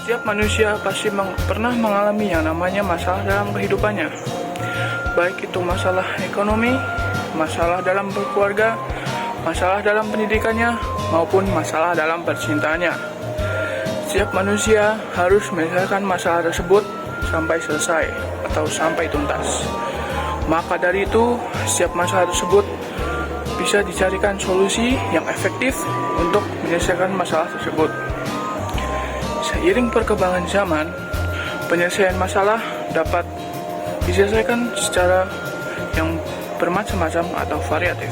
Setiap manusia pasti pernah mengalami yang namanya masalah dalam kehidupannya. Baik itu masalah ekonomi, masalah dalam berkeluarga, masalah dalam pendidikannya, maupun masalah dalam percintaannya. Setiap manusia harus menyelesaikan masalah tersebut sampai selesai atau sampai tuntas. Maka dari itu, setiap masalah tersebut bisa dicarikan solusi yang efektif untuk menyelesaikan masalah tersebut. Seiring perkembangan zaman, penyelesaian masalah dapat diselesaikan secara yang bermacam-macam atau variatif,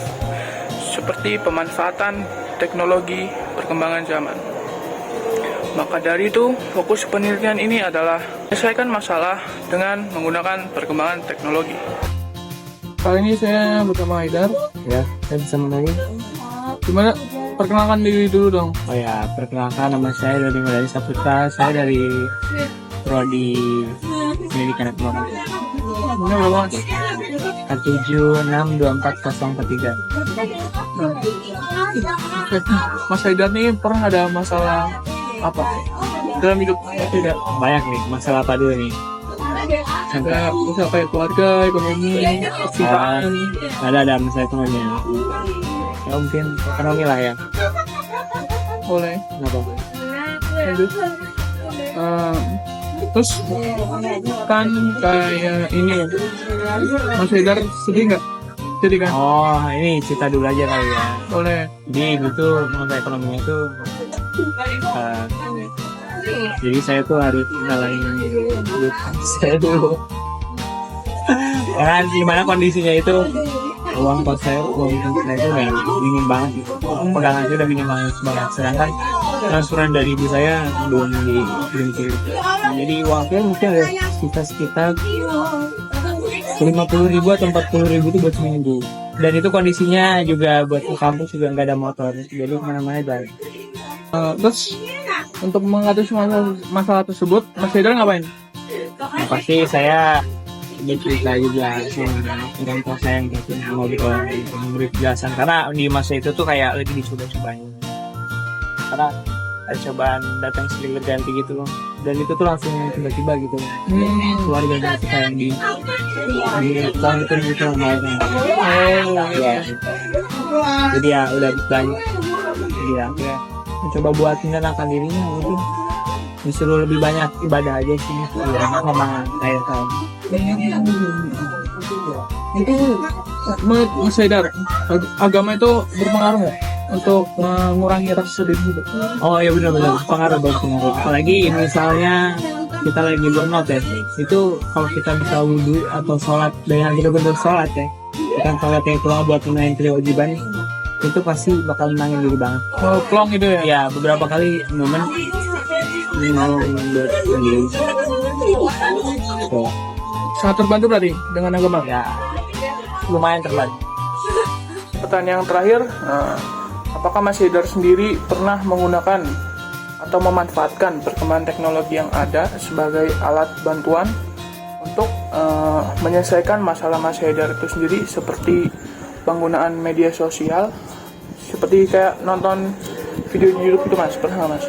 seperti pemanfaatan teknologi perkembangan zaman. Maka dari itu, fokus penelitian ini adalah menyelesaikan masalah dengan menggunakan perkembangan teknologi. Kali ini saya bersama Haidar. Ya, saya bisa menanya. Gimana? Perkenalkan diri dulu dong. Oh ya, perkenalkan nama saya dari Saputra. Saya dari Prodi Pendidikan Ekonomi. Ini berapa mas? 1762443. Mas Haidar nih pernah ada masalah apa dalam hidup? Tidak. Banyak nih, masalah apa dulu nih? Ada masalah kayak keluarga, ekonomi, percintaan. Ada masalah ekonomi. Ya mungkin ekonomi lah ya. Boleh. Kenapa? Lanjut. Terus kan kayak ini Mas Haidar sedih nggak? Sedih kan? Oh, ini cerita dulu aja kali ya. Boleh. Jadi itu masalah ekonominya itu jadi saya tuh harus ngalahin hidup saya dulu. Karena gimana kondisinya itu uang kos saya itu minim banget gitu. Pegangan saya udah minim banget. Sedangkan transferan dari ibu saya belum dikirim. Jadi uang saya mungkin ada sekitar 50.000 atau 40.000 itu buat seminggu. Dan itu kondisinya juga buat ke kampus juga nggak ada motor. Jadi kemana-mana jalan. Terus untuk mengatasi masalah tersebut, Mas Haidar ngapain? Nah, pasti saya cerita juga dengan tua saya yang gitu mau memberi penjelasan karena di masa itu tuh kayak lagi dicoba-cobanya karena ada cobaan datang silih berganti gitu loh dan itu tuh langsung tiba-tiba gitu keluarga dan kita yang di tahun itu gitu mau ya jadi ya udah banyak dia ya mencoba buat menenangkan dirinya mungkin disuruh lebih banyak ibadah aja sih sama kayak kan. Itu menurut Mas Haidar, agama itu berpengaruh nggak untuk mengurangi rasa sedih gitu? Oh iya benar-benar pengaruh. Apalagi misalnya kita lagi burnout ya, itu kalau kita bisa wudhu atau sholat dengan benar-benar sholat ya, bukan sholat yang cuma buat menahan kewajiban, itu pasti bakal menangin diri banget. Oh, plong gitu ya? Ya beberapa kali momen mau berdiri. Sangat terbantu berarti dengan agama? Ya lumayan terbantu. Pertanyaan yang terakhir, apakah Mas Haidar sendiri pernah menggunakan atau memanfaatkan perkembangan teknologi yang ada sebagai alat bantuan untuk menyelesaikan masalah Mas Haidar itu sendiri seperti penggunaan media sosial, seperti kayak nonton video di YouTube itu Mas, pernah nggak Mas?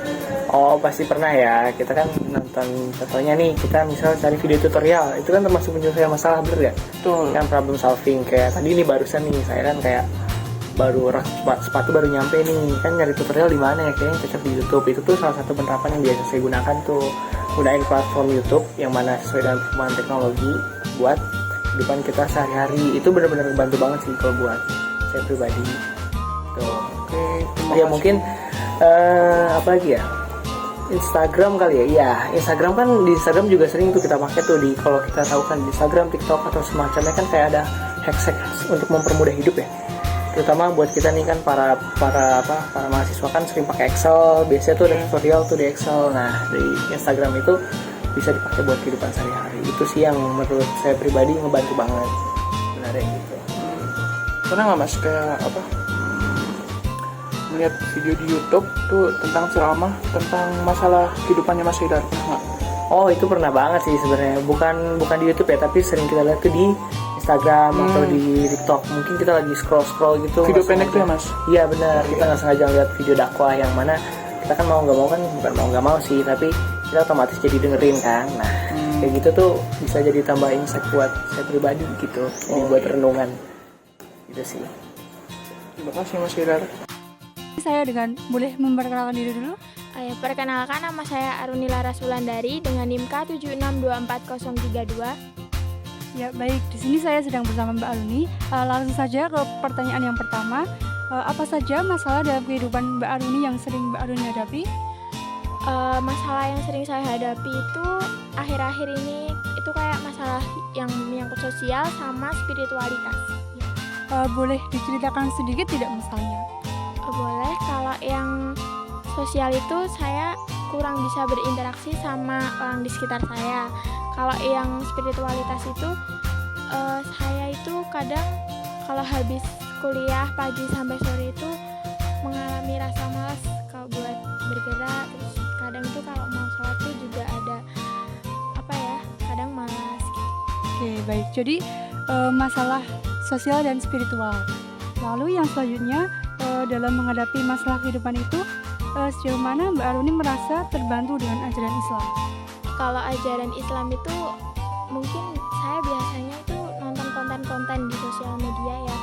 Oh pasti pernah ya, kita kan nonton contohnya nih, kita misal cari video tutorial, itu kan termasuk penyelesaian masalah bener ya? Betul. Kan problem solving, kayak tadi ini barusan nih, saya kan kayak baru sepatu baru nyampe nih, kan nyari tutorial di mana ya, kayaknya cocok di YouTube. Itu tuh salah satu penerapan yang biasa saya gunakan tuh, gunain platform YouTube yang mana sesuai dengan perkembangan teknologi buat kehidupan kita sehari-hari. Itu benar-benar bantu banget sih kalau buat saya pribadi. Tuh. Oke, Ya mungkin apa lagi ya? Instagram kali ya. Iya, Instagram kan di Instagram juga sering tuh kita pakai tuh di kalau kita tahu kan di Instagram, TikTok atau semacamnya kan kayak ada hacks untuk mempermudah hidup ya. Terutama buat kita nih kan para mahasiswa kan sering pakai Excel. Biasanya tuh ada tutorial tuh di Excel. Nah, di Instagram itu bisa dipakai buat kehidupan sehari-hari. Itu sih yang menurut saya pribadi ngebantu banget. Benar gitu. Pernah nggak Mas kayak apa? Melihat video di YouTube tuh tentang ceramah tentang masalah kehidupannya Mas Haidar, pernah nggak? Oh itu pernah banget sih sebenarnya, bukan di YouTube ya, tapi sering kita lihat tuh di Instagram atau di TikTok. Mungkin kita lagi scroll gitu. Video pendek tuh ya Mas? Iya benar, kita nggak sengaja lihat video dakwah yang mana kita kan mau nggak mau sih, tapi kita otomatis jadi dengerin kan. Nah kayak gitu tuh bisa jadi tambah insight buat saya pribadi gitu, jadi buat renungan gitu sih. Terima kasih Mas Hirar. Saya dengan boleh memperkenalkan diri dulu. Perkenalkan, nama saya Arunila Rasulandari dengan NIM K76244032. Ya baik, di sini saya sedang bersama Mbak Aruni. Langsung saja ke pertanyaan yang pertama. Apa saja masalah dalam kehidupan Mbak Aruni yang sering Mbak Aruni hadapi? Masalah yang sering saya hadapi itu akhir-akhir ini itu kayak masalah yang menyangkut sosial sama spiritualitas. Boleh diceritakan sedikit tidak masalahnya? Boleh. Kalau yang sosial itu saya kurang bisa berinteraksi sama orang di sekitar saya. Kalau yang spiritualitas itu saya itu kadang kalau habis kuliah pagi sampai sore itu mengalami rasa malas kalau buat bergerak. Terus kadang itu kalau mau sholat tuh juga ada kadang malas gitu. Oke baik, jadi masalah sosial dan spiritual. Lalu yang selanjutnya dalam menghadapi masalah kehidupan itu sejauh mana Mbak Aruni merasa terbantu dengan ajaran Islam? Kalau ajaran Islam itu mungkin saya biasanya itu nonton konten-konten di sosial media ya,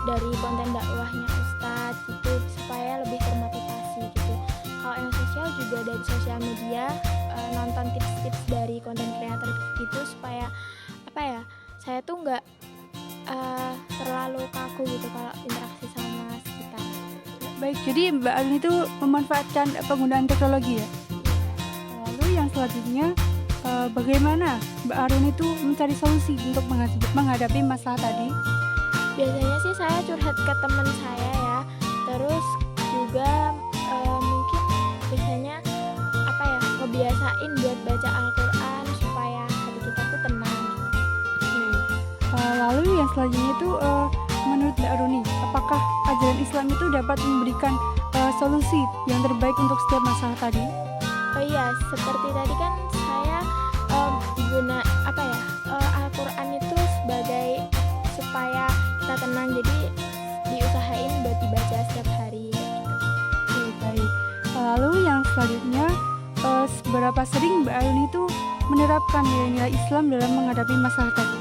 dari konten dakwahnya Ustadz gitu supaya lebih termotivasi gitu. Kalau yang sosial juga dari sosial media, nonton tips-tips dari konten kreator gitu supaya saya tuh nggak terlalu kaku gitu kalau interaksi sama sekitar. Baik, jadi Mbak Aruni itu memanfaatkan penggunaan teknologi ya? Lalu yang selanjutnya, bagaimana Mbak Aruni itu mencari solusi untuk menghadapi masalah tadi? Biasanya sih saya curhat ke teman saya ya, terus juga mungkin biasanya ngebiasain buat baca Al-Quran supaya hati kita tuh tenang. Lalu yang selanjutnya itu menurut Mbak Aruni, apakah ajaran Islam itu dapat memberikan solusi yang terbaik untuk setiap masalah tadi? Oh iya, seperti tadi kan saya guna Al-Quran itu sebagai supaya kita tenang, jadi diusahain buat dibaca setiap hari gitu. Oke, baik. Lalu yang selanjutnya, seberapa sering Mbak Aruni itu menerapkan nilai-nilai Islam dalam menghadapi masalah tadi?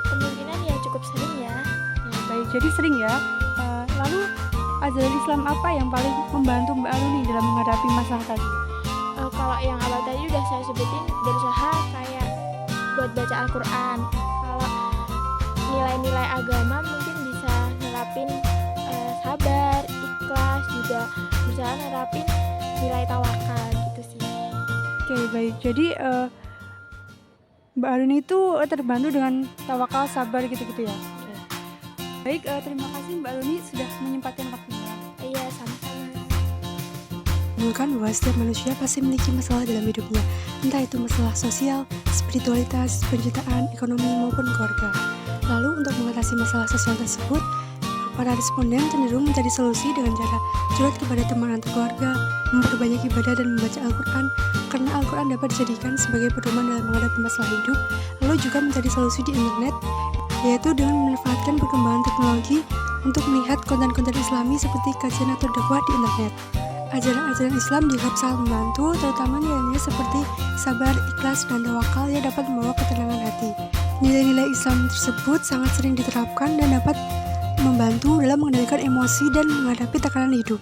Kemungkinan ya cukup sering ya. Baik, jadi sering ya. Lalu ajaran Islam apa yang paling membantu Mbak Aruni dalam menghadapi masalah tadi? Kalau yang awal tadi udah saya sebutin, berusaha kayak buat baca Al-Quran. Kalau nilai-nilai agama mungkin bisa nerapin sabar, ikhlas, juga berusaha nerapin nilai tawakal gitu sih. Oke, baik. Jadi Mbak Aruni itu terbantu dengan tawakal, sabar gitu-gitu ya. Baik, terima kasih Mbak Aruni sudah menyempatkan waktunya. Iya, sama-sama. Menunjukkan bahwa setiap manusia pasti memiliki masalah dalam hidupnya, entah itu masalah sosial, spiritualitas, penciptaan, ekonomi, maupun keluarga. Lalu untuk mengatasi masalah sosial tersebut, para responden cenderung mencari solusi dengan cara curhat kepada teman atau keluarga, memperbanyak ibadah dan membaca Al-Quran, karena Al-Quran dapat dijadikan sebagai pedoman dalam menghadapi masalah hidup. Lalu juga mencari solusi di internet, yaitu dengan memanfaatkan perkembangan teknologi untuk melihat konten-konten Islami seperti kajian atau dakwah di internet. Ajaran-ajaran Islam juga sangat membantu, terutama nilai-nilai seperti sabar, ikhlas, dan tawakal yang dapat membawa ketenangan hati. Nilai-nilai Islam tersebut sangat sering diterapkan dan dapat membantu dalam mengendalikan emosi dan menghadapi tekanan hidup.